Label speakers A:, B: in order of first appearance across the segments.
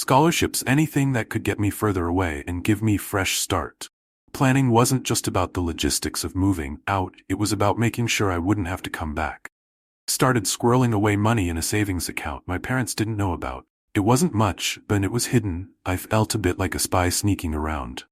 A: Scholarships, anything that could get me further away and give me a fresh start. Planning wasn't just about the logistics of moving out, it was about making sure I wouldn't have to come back. Started squirreling away money in a savings account my parents didn't know about. It wasn't much, but it was hidden. I felt a bit like a spy sneaking around.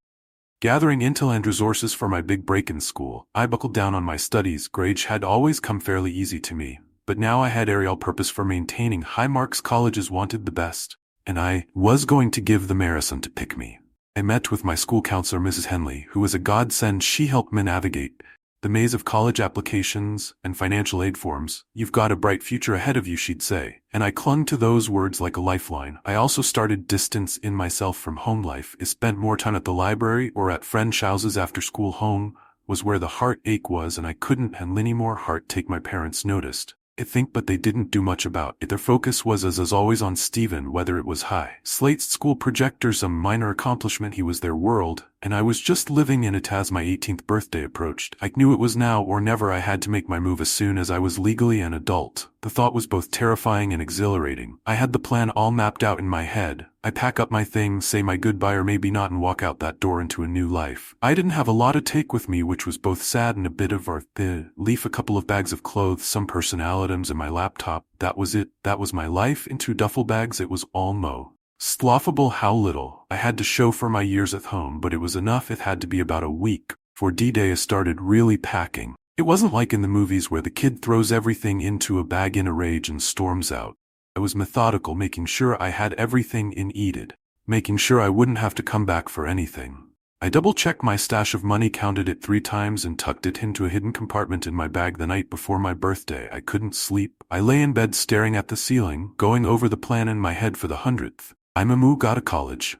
A: Gathering intel and resources for my big break in school, I buckled down on my studies. Grades had always come fairly easy to me, but now I had a real purpose for maintaining high marks. Colleges wanted the best, and I was going to give them a reason to pick me. I met with my school counselor, Mrs. Henley, who was a godsend. She helped me navigate the maze of college applications and financial aid forms. "You've got a bright future ahead of you," she'd say, and I clung to those words like a lifeline. I also started distancing myself from home life. I spent more time at the library or at friends' houses after school. Home was where the heartache was, and I couldn't have any more heartache. My parents noticed, I think, but they didn't do much about it. Their focus was as always on Stephen, whether it was high slates, school projectors, some minor accomplishment. He was their world, and I was just living in it. As my 18th birthday approached, I knew it was now or never. I had to make my move as soon as I was legally an adult. The thought was both terrifying and exhilarating. I had the plan all mapped out in my head. I pack up my things, say my goodbye or maybe not, and walk out that door into a new life. I didn't have a lot to take with me, which was both sad and a bit of relief. A couple of bags of clothes, some personal items, and my laptop. That was it. That was my life. In 2 duffel bags. It was almost laughable how little I had to show for my years at home, but it was enough. It had to be about a week for D-Day. I started really packing. It wasn't like in the movies where the kid throws everything into a bag in a rage and storms out. I was methodical, making sure I had everything I needed, making sure I wouldn't have to come back for anything. I double-checked my stash of money, counted it 3 times, and tucked it into a hidden compartment in my bag. The night before my birthday, I couldn't sleep. I lay in bed staring at the ceiling, going over the plan in my head for the 100th. I'm a moo got to college.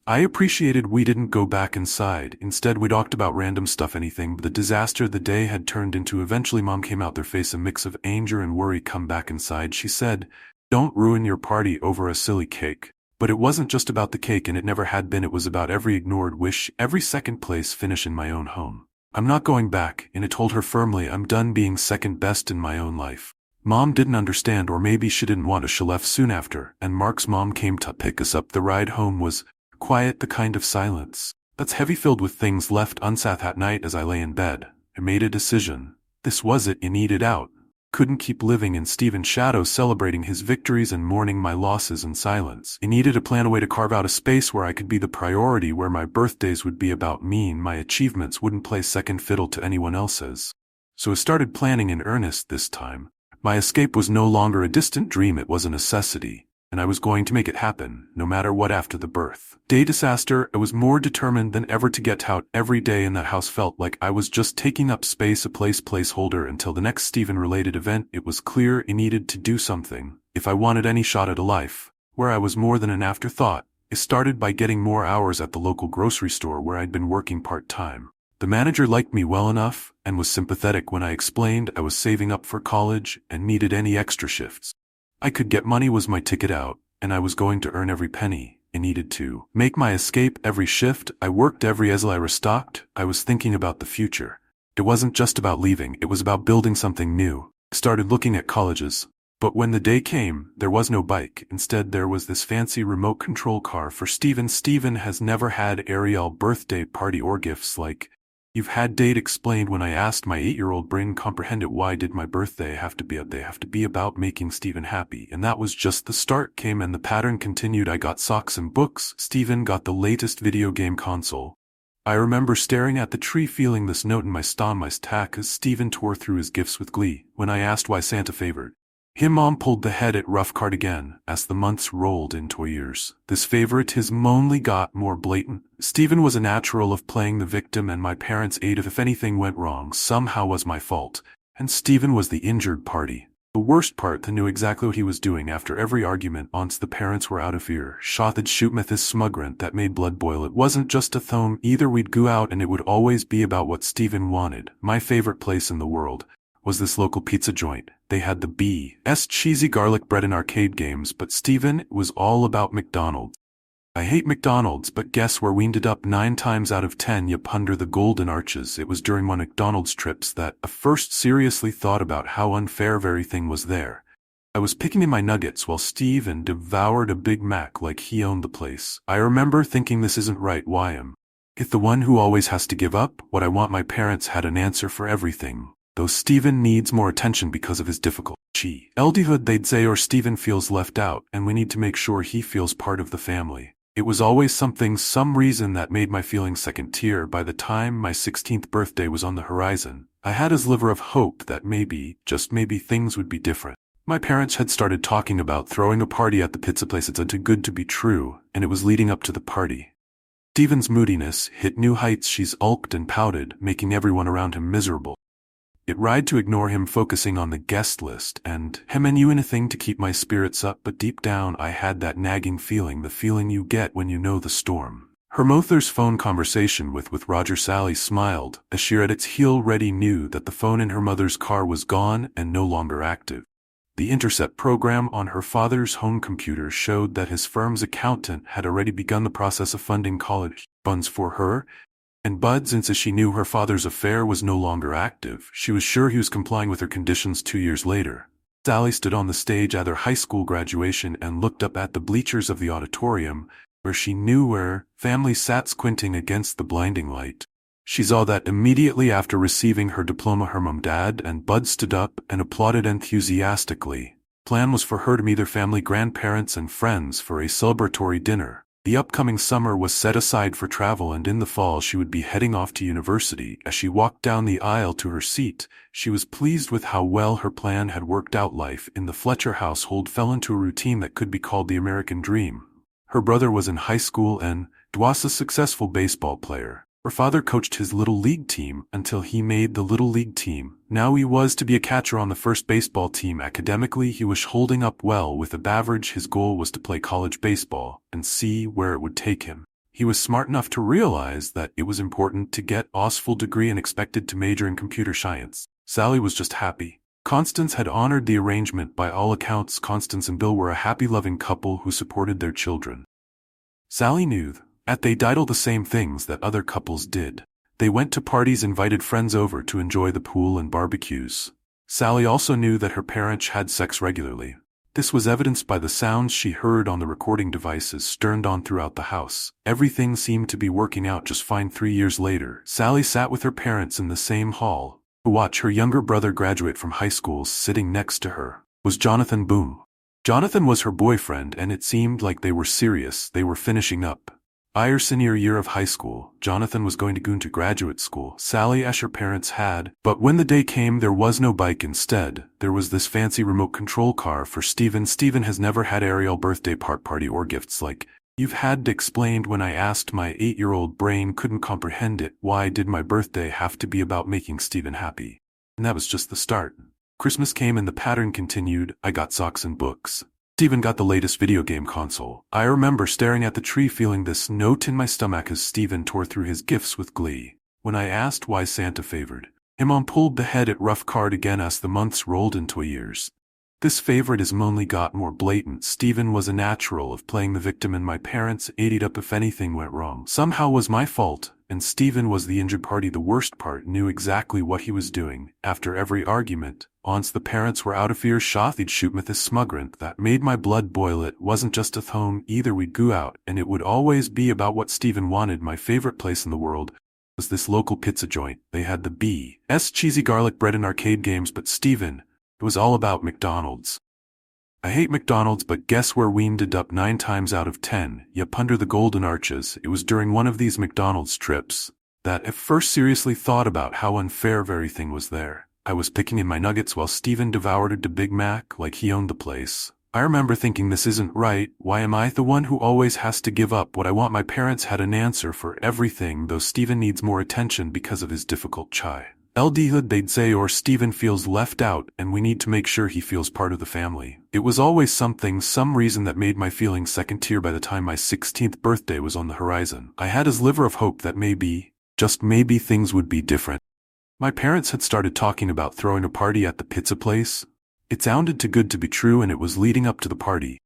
A: I appreciated we didn't go back inside. Instead, we talked about random stuff, anything but the disaster the day had turned into. Eventually, Mom came out, their face a mix of anger and worry. "Come back inside," she said. "Don't ruin your party over a silly cake." But it wasn't just about the cake, and it never had been. It was about every ignored wish, every second place finish in my own home. "I'm not going back," and I told her firmly. "I'm done being second best in my own life." Mom didn't understand, or maybe she didn't want to. She left soon after, and Mark's mom came to pick us up. The ride home was quiet, the kind of silence that's heavy, filled with things left unsaid. That night as I lay in bed, I made a decision. This was it. I needed out. Couldn't keep living in Stephen's shadow, celebrating his victories and mourning my losses in silence. I needed a plan, a way to carve out a space where I could be the priority, where my birthdays would be about me and my achievements wouldn't play second fiddle to anyone else's. So I started planning in earnest this time. My escape was no longer a distant dream, it was a necessity, and I was going to make it happen, no matter what. After the birthday disaster, I was more determined than ever to get out. Every day in that house felt like I was just taking up space, a placeholder until the next Stephen-related event. It was clear I needed to do something if I wanted any shot at a life where I was more than an afterthought. It started by getting more hours at the local grocery store where I'd been working part-time. The manager liked me well enough and was sympathetic when I explained I was saving up for college and needed any extra shifts I could get. Money was my ticket out, and I was going to earn every penny I needed to make my escape. Every shift I worked, every as I restocked, I was thinking about the future. It wasn't just about leaving, it was about building something new. I started looking at colleges. But when the day came, there was no bike. Instead, there was this fancy remote control car for Stephen. Stephen has never had a real birthday party or gifts like you've had. Date explained when I asked. My 8-year-old brain comprehended. Why did my birthday have to be They have to be about making Stephen happy. And that was just the start. Came and the pattern continued. I got socks and books. Stephen got the latest video game console. I remember staring at the tree, feeling this note in my stomach as Stephen tore through his gifts with glee. When I asked why Santa favored him, Mom pulled the head at rough card again. As the months rolled into years, this favoritism only got more blatant. Stephen was a natural of playing the victim, and my parents' aid if anything went wrong somehow was my fault, and Stephen was the injured party. The worst part, they knew exactly what he was doing. After every argument, once the parents were out of ear, they'd shoot me this smugrant that made blood boil. It wasn't just a thome either. We'd go out and it would always be about what Stephen wanted. My favorite place in the world was this local pizza joint. They had the best cheesy garlic bread and arcade games, but Stephen was all about McDonald's. I hate McDonald's, but guess where we ended up 9 times out of 10? Yup, under the Golden Arches. It was during one McDonald's trips that I first seriously thought about how unfair everything was there. I was picking in my nuggets while Steven devoured a Big Mac like he owned the place. I remember thinking this isn't right. Why am I the one who always has to give up what I want? My parents had an answer for everything, though Steven needs more attention because of his difficult childhood, they'd say, or Steven feels left out and we need to make sure he feels part of the family. It was always some reason that made my feelings second tier. By the time my 16th birthday was on the horizon, I had a sliver of hope that maybe, just maybe, things would be different. My parents had started talking about throwing a party at the pizza place. It's too good to be true, and it was leading up to the party. Steven's moodiness hit new heights. She sulked and pouted, making everyone around him miserable. It tried to ignore him, focusing on the guest list, and knew anything to keep my spirits up, but deep down I had that nagging feeling, the feeling you get when you know the storm. Her mother's phone conversation with Roger. Sally smiled as she at its heel ready knew that the phone in her mother's car was gone and no longer active. The intercept program on her father's home computer showed that his firm's accountant had already begun the process of funding college funds for her and Bud. Since she knew her father's affair was no longer active, she was sure he was complying with her conditions. 2 years later, Sally stood on the stage at her high school graduation and looked up at the bleachers of the auditorium, where she knew her family sat squinting against the blinding light. She saw that immediately after receiving her diploma, her mom, dad, and Bud stood up and applauded enthusiastically. Plan was for her to meet her family, grandparents, and friends for a celebratory dinner. The upcoming summer was set aside for travel, and in the fall she would be heading off to university. As she walked down the aisle to her seat, she was pleased with how well her plan had worked out. Life in the Fletcher household fell into a routine that could be called the American dream. Her brother was in high school and was a successful baseball player. Her father coached his little league team until he made the little league team. Now he was to be a catcher on the first baseball team. Academically, he was holding up well with above average. His goal was to play college baseball and see where it would take him. He was smart enough to realize that it was important to get a full degree and expected to major in computer science. Sally was just happy. Constance had honored the arrangement. By all accounts, Constance and Bill were a happy, loving couple who supported their children. Sally knew that they did all the same things that other couples did. They went to parties, invited friends over to enjoy the pool and barbecues. Sally also knew that her parents had sex regularly. This was evidenced by the sounds she heard on the recording devices turned on throughout the house. Everything seemed to be working out just fine. 3 years later, Sally sat with her parents in the same hall to watch her younger brother graduate from high school. Sitting next to her was Jonathan Boom. Jonathan was her boyfriend, and it seemed like they were serious. They were finishing up her senior year of high school. Jonathan was going to go into graduate school. Sally, as her parents had, but when the day came, there was no bike. Instead, there was this fancy remote control car for Steven. Steven has never had Ariel birthday party or gifts like you've had. Explained when I asked. My 8-year-old brain couldn't comprehend it. Why did my birthday have to be about making Steven happy? And that was just the start. Christmas came and the pattern continued. I got socks and books. Steven got the latest video game console. I remember staring at the tree, feeling this note in my stomach as Steven tore through his gifts with glee. When I asked why Santa favored him, Mom pulled the head at rough card again as the months rolled into years. This favoritism only got more blatant. Steven was a natural of playing the victim, and my parents ate up if anything went wrong. Somehow was my fault, and Steven was the injured party. The worst part, knew exactly what he was doing. After every argument, once the parents were out of earshot, they'd shoot me this smugrant that made my blood boil. It wasn't just at home either. We'd go out, and it would always be about what Steven wanted. My favorite place in the world was this local pizza joint. They had the best cheesy garlic bread and arcade games, but Steven, it was all about McDonald's. I hate McDonald's, but guess where we ended up 9 times out of 10? Yep, under the Golden Arches. It was during one of these McDonald's trips that I first seriously thought about how unfair everything was there. I was picking in my nuggets while Steven devoured a Big Mac like he owned the place. I remember thinking, this isn't right. Why am I the one who always has to give up what I want? My parents had an answer for everything, though Steven needs more attention because of his difficult childhood, they'd say, or Steven feels left out and we need to make sure he feels part of the family. It was always some reason that made my feelings second tier. By the time my 16th birthday was on the horizon, I had a sliver of hope that maybe, just maybe, things would be different. My parents had started talking about throwing a party at the pizza place. It sounded too good to be true, and it was leading up to the party.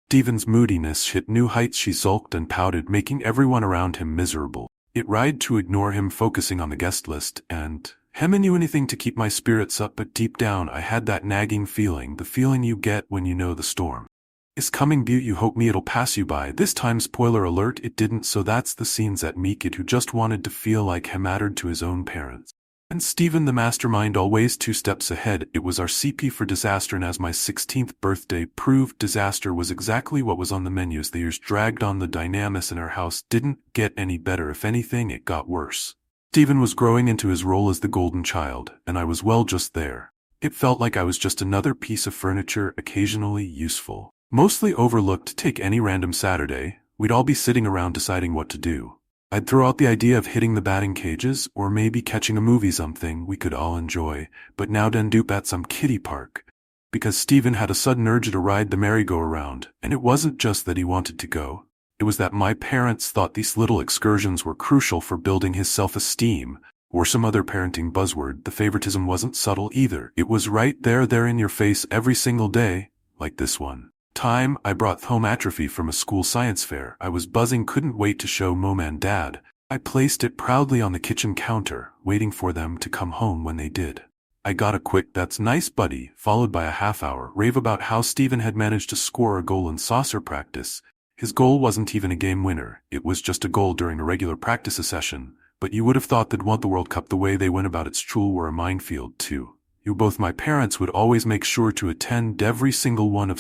A: Steven's moodiness hit new heights. She sulked and pouted, making everyone around him miserable. It tried to ignore him, focusing on the guest list, and Hemming you anything to keep my spirits up, but deep down I had that nagging feeling, the feeling you get when you know the storm is coming, but you hope me it'll pass you by. This time, spoiler alert, it didn't, so that's the scenes at Meekid, who just wanted to feel like he mattered to his own parents. And Stephen, the mastermind, always 2 steps ahead. It was our CP for disaster, and as my 16th birthday proved, disaster was exactly what was on the menus. The years dragged on, the dynamics in our house didn't get any better. If anything, it got worse. Stephen was growing into his role as the golden child, and I was, well, just there. It felt like I was just another piece of furniture, occasionally useful, mostly overlooked. Take any random Saturday, we'd all be sitting around deciding what to do. I'd throw out the idea of hitting the batting cages, or maybe catching a movie, something we could all enjoy, but now then dupe at some kiddie park. Because Stephen had a sudden urge to ride the merry-go-round, and it wasn't just that he wanted to go. It was that my parents thought these little excursions were crucial for building his self-esteem, or some other parenting buzzword. The favoritism wasn't subtle either. It was right there in your face every single day, like this one time I brought home atrophy from a school science fair. I was buzzing, couldn't wait to show Mom and Dad. I placed it proudly on the kitchen counter, waiting for them to come home. When they did, I got a quick "that's nice, buddy," followed by a half-hour rave about how Stephen had managed to score a goal in saucer practice. His goal wasn't even a game winner, it was just a goal during a regular practice session, but you would have thought they'd won the World Cup. The way they went about its truel were a minefield too. Both my parents would always make sure to attend every single one of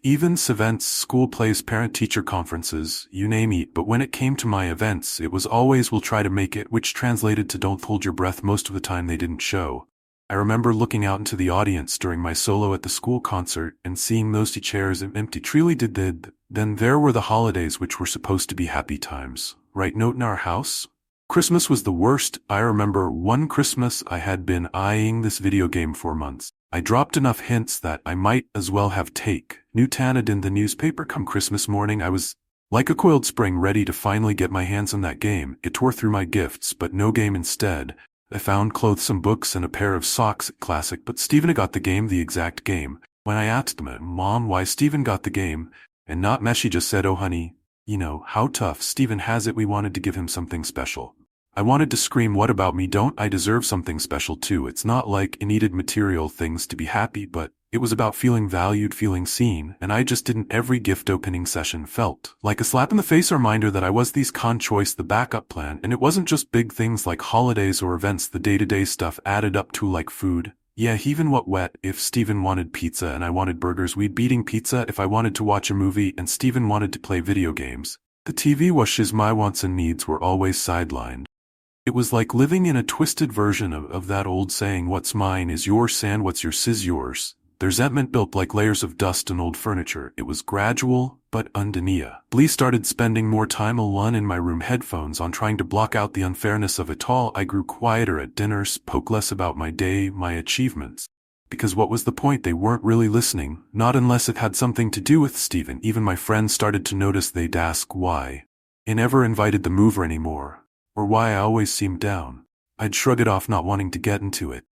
A: events, events, school plays, parent-teacher conferences, you name it, but when it came to my events, it was always "we'll try to make it," which translated to "don't hold your breath." Most of the time they didn't show. I remember looking out into the audience during my solo at the school concert and seeing those chairs empty. Truly did. Then there were the holidays, which were supposed to be happy times. Right? Note in our house, Christmas was the worst. I remember one Christmas I had been eyeing this video game for months. I dropped enough hints that I might as well have take Newtaned in the newspaper. Come Christmas morning, I was like a coiled spring, ready to finally get my hands on that game. It tore through my gifts, but no game. Instead, I found clothes, some books, and a pair of socks. Classic. But Stephen got the game, the exact game. When I asked Mom why Stephen got the game, and not me, she just said, "Oh honey, you know how tough Stephen has it. We wanted to give him something special." I wanted to scream, "What about me? Don't I deserve something special too?" It's not like I needed material things to be happy, but it was about feeling valued, feeling seen, and I just didn't. Every gift opening session felt like a slap in the face, a reminder that I was these con choice, the backup plan. And it wasn't just big things like holidays or events. The day-to-day stuff added up too, like food. Yeah, even what wet. If Stephen wanted pizza and I wanted burgers, we'd be eating pizza. If I wanted to watch a movie and Stephen wanted to play video games, the TV washes. My wants and needs were always sidelined. It was like living in a twisted version of that old saying, "What's mine is yours, and what's yours is yours." Their resentment built like layers of dust and old furniture. It was gradual, but undeniably started spending more time alone in my room, headphones on, trying to block out the unfairness of it all. I grew quieter at dinner, spoke less about my day, my achievements. Because what was the point? They weren't really listening, not unless it had something to do with Stephen. Even my friends started to notice. They'd ask why I never invited the mover anymore, or why I always seemed down. I'd shrug it off, not wanting to get into it.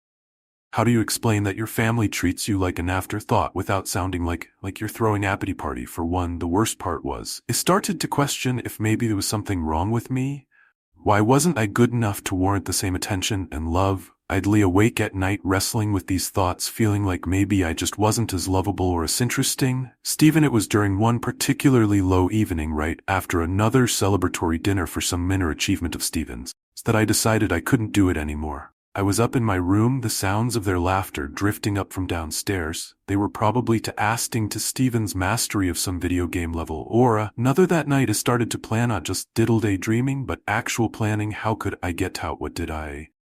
A: How do you explain that your family treats you like an afterthought without sounding like you're throwing a pity party for one? The worst part was, I started to question if maybe there was something wrong with me. Why wasn't I good enough to warrant the same attention and love? I'd lay awake at night wrestling with these thoughts, feeling like maybe I just wasn't as lovable or as interesting. Stephen, it was during one particularly low evening right after another celebratory dinner for some minor achievement of Stephen's, that I decided I couldn't do it anymore. I was up in my room, the sounds of their laughter drifting up from downstairs. They were probably asking to Stephen's mastery of some video game level or another. That night I started to plan, not just diddle daydreaming, but actual planning. How could I get out? What did I